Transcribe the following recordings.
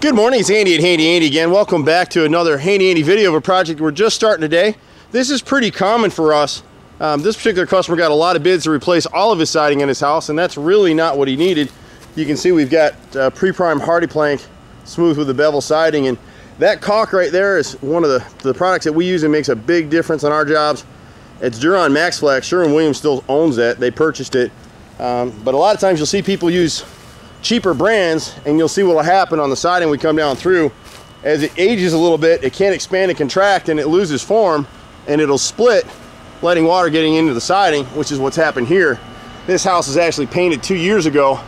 Good morning, it's Andy at Handy Andy again. Welcome back to another Handy Andy video of a project we're just starting today. This is pretty common for us. This particular customer got a lot of bids to replace all of his siding in his house, and that's really not what he needed. You can see we've got pre-prime hardiplank, smooth with the bevel siding, and that caulk right there is one of the products that we use and makes a big difference on our jobs. It's Duron Max Flex. Sherwin Williams still owns that. They purchased it. But a lot of times you'll see people use cheaper brands, and you'll see what will happen on the siding we come down through. As it ages a little bit, it can't expand and contract, and it loses form, and it'll split, letting water getting into the siding, which is what's happened here. This house is actually painted 2 years ago,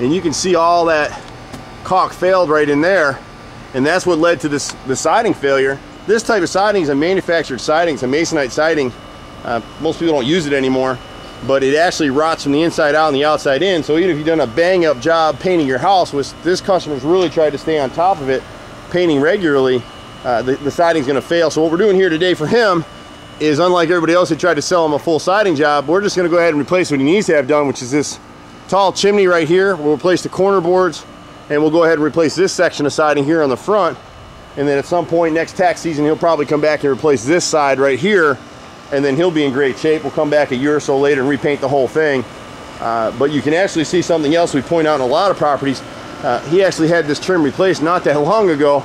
and you can see all that caulk failed right in there, and that's what led to the siding failure. This type of siding is a manufactured siding. It's a masonite siding. Most people don't use it anymore, but it actually rots from the inside out and the outside in. So even if you've done a bang up job painting your house, which this customer's really tried to stay on top of it, painting regularly, the siding's gonna fail. So what we're doing here today for him is, unlike everybody else who tried to sell him a full siding job, we're just gonna go ahead and replace what he needs to have done, which is this tall chimney right here. We'll replace the corner boards, and we'll go ahead and replace this section of siding here on the front. And then at some point next tax season, he'll probably come back and replace this side right here, and then he'll be in great shape. We'll come back a year or so later and repaint the whole thing. But you can actually see something else we point out in a lot of properties. He actually had this trim replaced not that long ago,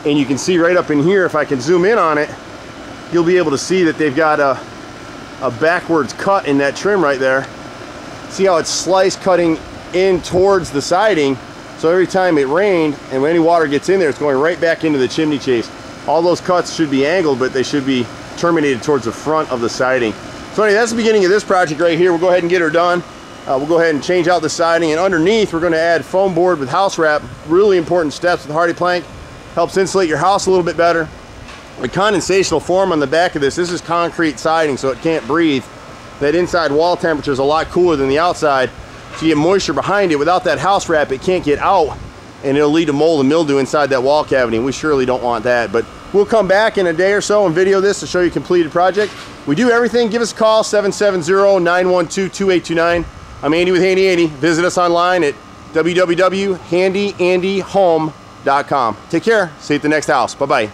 and you can see right up in here, if I can zoom in on it, you'll be able to see that they've got a backwards cut in that trim right there. See how it's sliced cutting in towards the siding, so every time it rained and when any water gets in there, it's going right back into the chimney chase. All those cuts should be angled, but they should be terminated towards the front of the siding. So anyway, that's the beginning of this project right here. We'll go ahead and get her done. We'll go ahead and change out the siding, and underneath we're going to add foam board with house wrap. Really important steps with hardiplank. Helps insulate your house a little bit better. The condensation will form on the back of this. This is concrete siding, so it can't breathe. That inside wall temperature is a lot cooler than the outside, so you get moisture behind it. Without that house wrap, it can't get out, and it'll lead to mold and mildew inside that wall cavity, and we surely don't want that. But we'll come back in a day or so and video this to show you a completed project. We do everything. Give us a call, 770-912-2829. I'm Andy with Handy Andy. Visit us online at www.handyandyhome.com. Take care. See you at the next house. Bye-bye.